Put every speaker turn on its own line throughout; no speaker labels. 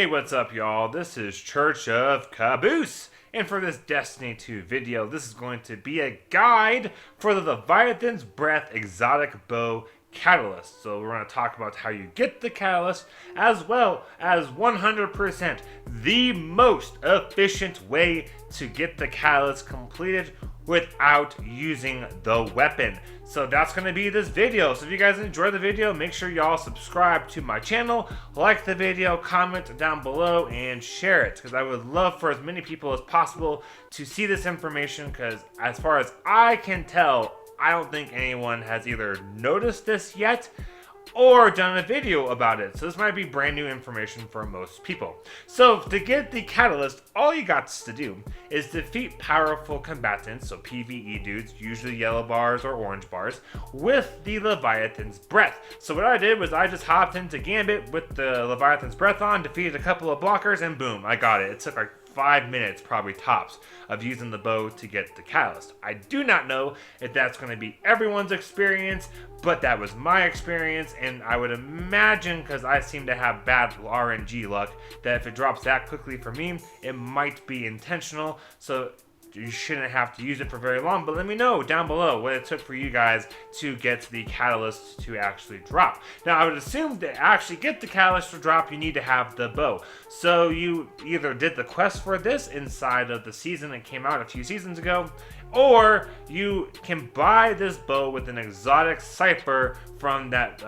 Hey, what's up, y'all? This is Church of Caboose, and for this Destiny 2 video, this is going to be a guide for the Leviathan's Breath Exotic Bow Catalyst. So we're going to talk about how you get the catalyst, as well as 100% the most efficient way to get the catalyst completed without using the weapon. So that's going to be this video. So if you guys enjoyed the video, make sure y'all subscribe to my channel, like the video, comment down below, and share it, because I would love for as many people as possible to see this information, because as far as I can tell, I don't think anyone has either noticed this yet or done a video about it. So this might be brand new information for most people. So to get the catalyst, all you got to do is defeat powerful combatants, so PvE dudes, usually yellow bars or orange bars, with the Leviathan's Breath. So what I did was I just hopped into Gambit with the Leviathan's Breath on, defeated a couple of blockers, and boom, I got it. It took like 5 minutes, probably tops, of using the bow to get the catalyst. I do not know if that's going to be everyone's experience, but that was my experience, and I would imagine, because I seem to have bad RNG luck, that if it drops that quickly for me, it might be intentional. So you shouldn't have to use it for very long, but let me know down below what it took for you guys to get the catalyst to actually drop. Now, I would assume to actually get the catalyst to drop, you need to have the bow. So you either did the quest for this inside of the season that came out a few seasons ago, or you can buy this bow with an exotic cipher from that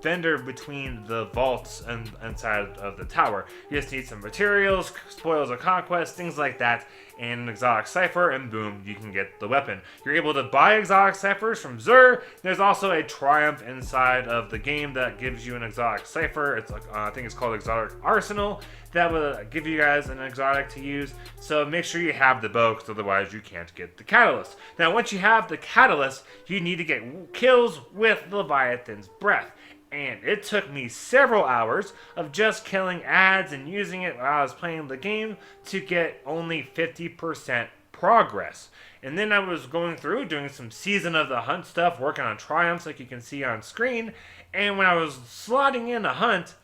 vendor between the vaults and inside of the tower. You just need some materials, spoils of conquest, things like that, and an exotic cipher, and boom, you can get the weapon. You're able to buy exotic ciphers from Xur. There's also a triumph inside of the game that gives you an exotic cipher. It's like I think it's called Exotic Arsenal. That will give you guys an exotic to use. So make sure you have the bow, because otherwise you can't get the catalyst. Now, once you have the catalyst, you need to get kills with Leviathan's Breath. And it took me several hours of just killing ads and using it while I was playing the game to get only 50% progress. And then I was going through doing some Season of the Hunt stuff, working on triumphs like you can see on screen. And when I was slotting in a hunt,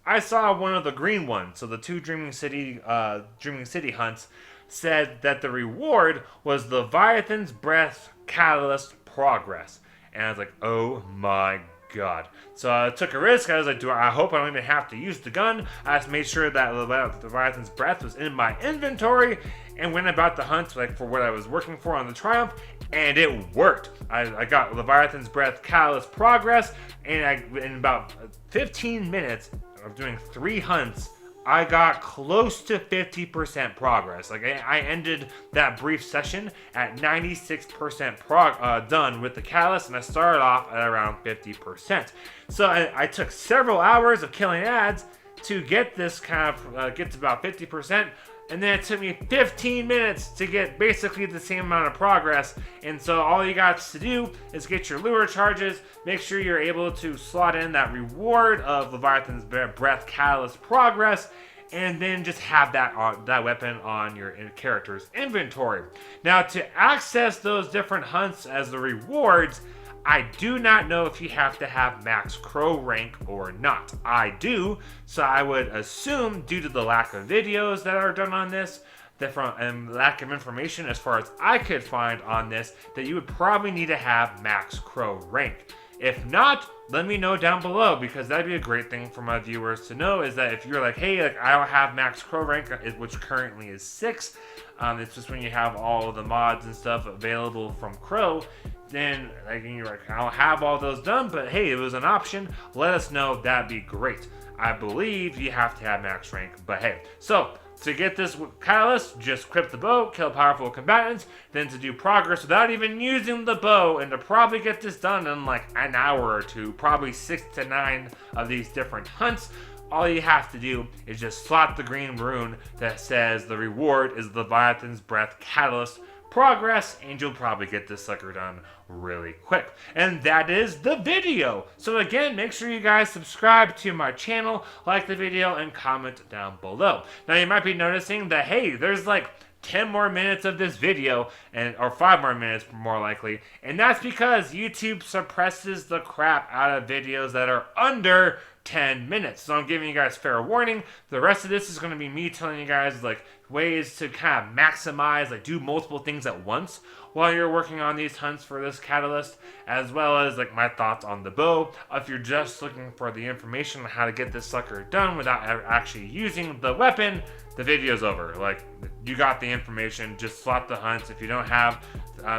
I saw one of the green ones. So the two Dreaming City hunts said that the reward was Leviathan's Breath Catalyst Progress. And I was like, oh my God. So I took a risk. I was like, I hope I don't even have to use the gun. I just made sure that Leviathan's Breath was in my inventory and went about the hunt like for what I was working for on the Triumph, and it worked. I got Leviathan's Breath Catalyst Progress, and in about 15 minutes of doing 3 hunts, I got close to 50% progress. Like I ended that brief session at 96% done with the catalyst, and I started off at around 50%. So I took several hours of killing ads to get this get to about 50%. And then it took me 15 minutes to get basically the same amount of progress. And so all you got to do is get your lure charges, make sure you're able to slot in that reward of Leviathan's Breath Catalyst Progress, and then just have that weapon on your character's inventory. Now, to access those different hunts as the rewards, I do not know if you have to have max crow rank or not. I do, so I would assume, due to the lack of videos that are done on this, and lack of information as far as I could find on this, that you would probably need to have max crow rank. If not, let me know down below, because that'd be a great thing for my viewers to know, is that if you're like, hey, I don't have max crow rank, which currently is 6, it's just when you have all the mods and stuff available from Crow, then you're like, I don't have all those done, but hey, it was an option. Let us know. That'd be great. I believe you have to have max rank, but hey. So to get this catalyst, just equip the bow, kill powerful combatants, then to do progress without even using the bow, and to probably get this done in like an hour or two, probably 6 to 9 of these different hunts. All you have to do is just slot the green rune that says the reward is Leviathan's Breath Catalyst Progress, and you'll probably get this sucker done really quick. And that is the video. So again, make sure you guys subscribe to my channel, like the video, and comment down below. Now you might be noticing that, hey, there's like 10 more minutes of this video, or 5 more minutes more likely, and that's because YouTube suppresses the crap out of videos that are under 10 minutes. So I'm giving you guys fair warning. The rest of this is going to be me telling you guys like ways to kind of maximize, like do multiple things at once while you're working on these hunts for this catalyst, as well as like my thoughts on the bow. If you're just looking for the information on how to get this sucker done without actually using the weapon, the video's over. Like, you got the information, just slot the hunts. If you don't have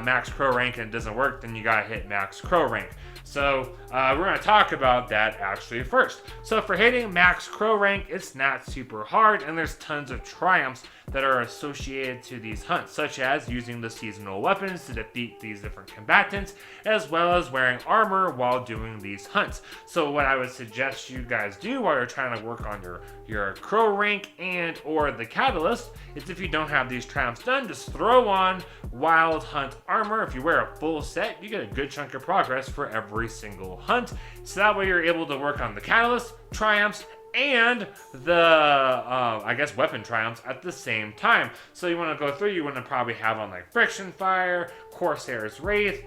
max crow rank and it doesn't work, then you gotta hit max crow rank. So we're going to talk about that actually first. So for hitting max crow rank, it's not super hard, and there's tons of triumphs that are associated to these hunts, such as using the seasonal weapons to defeat these different combatants, as well as wearing armor while doing these hunts. So what I would suggest you guys do while you're trying to work on your crow rank and or the catalyst is, if you don't have these triumphs done, just throw on wild hunt armor. If you wear a full set, you get a good chunk of progress for every single hunt. So that way you're able to work on the catalyst, triumphs, and the, I guess, weapon triumphs at the same time. So you want to go through, you want to probably have on like Friction Fire, Corsair's Wraith,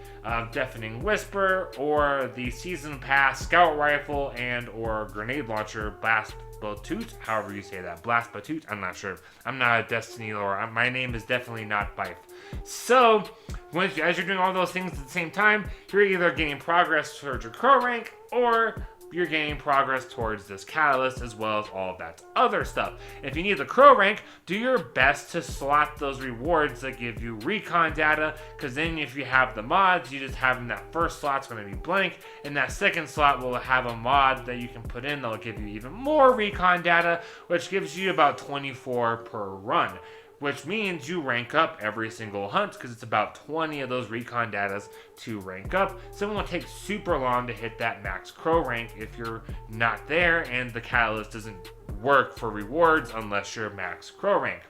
Deafening Whisper, or the Season Pass Scout Rifle and or Grenade Launcher Blast Batoot, however you say that. Blast Batoot, I'm not sure. I'm not a Destiny lore. My name is definitely not Bife. So, as you're doing all those things at the same time, you're either getting progress towards your crow rank, or you're gaining progress towards this catalyst, as well as all of that other stuff. If you need the crow rank, do your best to slot those rewards that give you recon data, because then if you have the mods, you just have in that first slot's going to be blank, and that second slot will have a mod that you can put in that will give you even more recon data, which gives you about 24 per run, which means you rank up every single hunt, because it's about 20 of those recon datas to rank up. So it won't take super long to hit that max crow rank if you're not there, and the catalyst doesn't work for rewards unless you're max crow rank.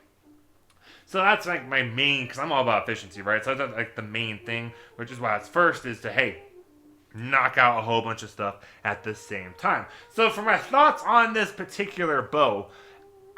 So that's like my main, because I'm all about efficiency, right? So that's like the main thing, which is why it's first, is to, hey, knock out a whole bunch of stuff at the same time. So for my thoughts on this particular bow,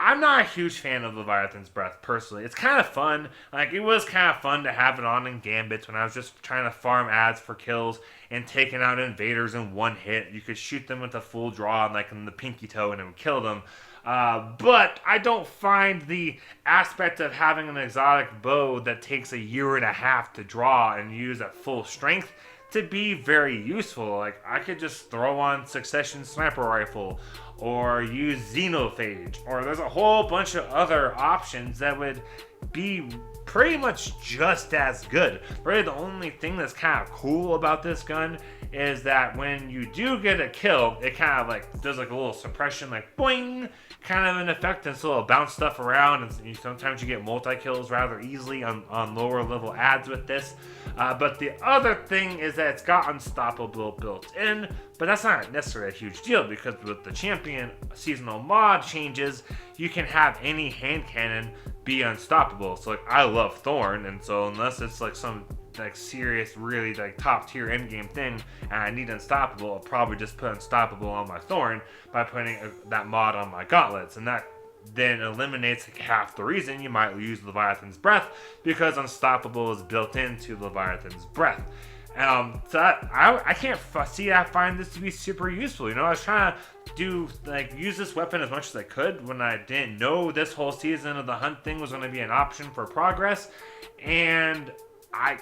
I'm not a huge fan of Leviathan's Breath, personally. It's kind of fun. Like, it was kind of fun to have it on in Gambits when I was just trying to farm ads for kills and taking out invaders in one hit. You could shoot them with a full draw, like in the pinky toe, and it would kill them. But I don't find the aspect of having an exotic bow that takes a year and a half to draw and use at full strength to be very useful. Like, I could just throw on Succession Sniper Rifle, or use Xenophage, or there's a whole bunch of other options that would be pretty much just as good. Really, the only thing that's kind of cool about this gun is that when you do get a kill, it kind of like does like a little suppression, like boing, kind of an effect, and so it'll bounce stuff around, and sometimes you get multi-kills rather easily on lower level ads with this. But the other thing is that it's got Unstoppable built in, but that's not necessarily a huge deal, because with the champion seasonal mod changes, you can have any hand cannon be unstoppable. So like, I love Thorn, and so unless it's like some like serious, really like top tier end game thing and I need Unstoppable, I'll probably just put Unstoppable on my Thorn by putting that mod on my gauntlets, and that then eliminates like half the reason you might use Leviathan's Breath, because Unstoppable is built into Leviathan's Breath. So I can't find this to be super useful. You know, I was trying to use this weapon as much as I could when I didn't know this whole season of the hunt thing was going to be an option for progress, and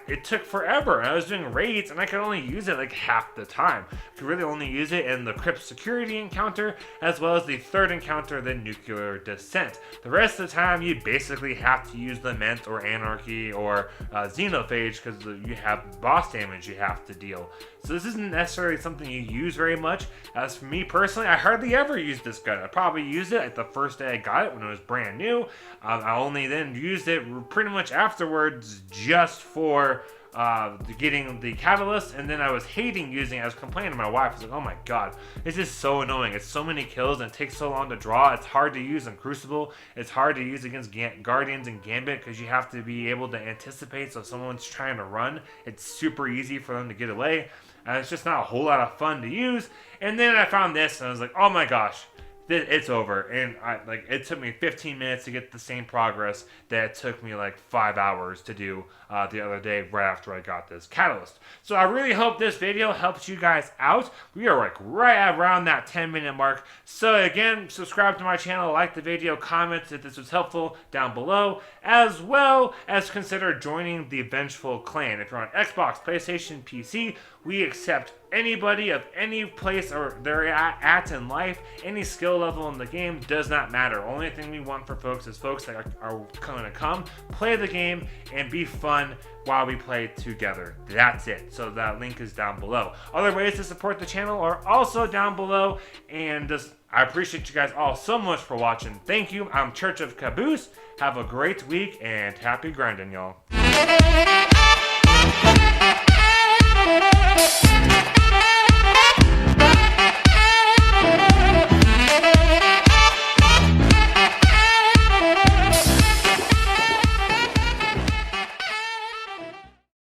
it took forever. I was doing raids and I could only use it like half the time. I could really only use it in the Crypt Security encounter, as well as the third encounter, the Nuclear Descent. The rest of the time you basically have to use Lament or Anarchy or Xenophage, because you have boss damage you have to deal. So this isn't necessarily something you use very much. As for me personally, I hardly ever use this gun. I probably used it at the first day I got it when it was brand new. I only then used it pretty much afterwards just for getting the catalyst, and then I was hating using it. I was complaining to my wife. I was like, oh my god, this is so annoying. It's so many kills and it takes so long to draw. It's hard to use in Crucible. It's hard to use against Guardians and Gambit, because you have to be able to anticipate, so if someone's trying to run, it's super easy for them to get away. And it's just not a whole lot of fun to use. And then I found this and I was like, oh my gosh, it's over. And it took me 15 minutes to get the same progress that it took me like 5 hours to do the other day right after I got this catalyst. So I really hope this video helps you guys out. We are like right around that 10-minute mark. So again, subscribe to my channel, like the video, comment if this was helpful down below, as well as consider joining the Vengeful Clan. If you're on Xbox, PlayStation, PC, we accept anybody of any place or they're at in life. Any skill level in the game does not matter. Only thing we want for folks is folks that are going to come, play the game, and be fun while we play together. That's it. So that link is down below. Other ways to support the channel are also down below. And I appreciate you guys all so much for watching. Thank you. I'm Church of Caboose. Have a great week and happy grinding, y'all.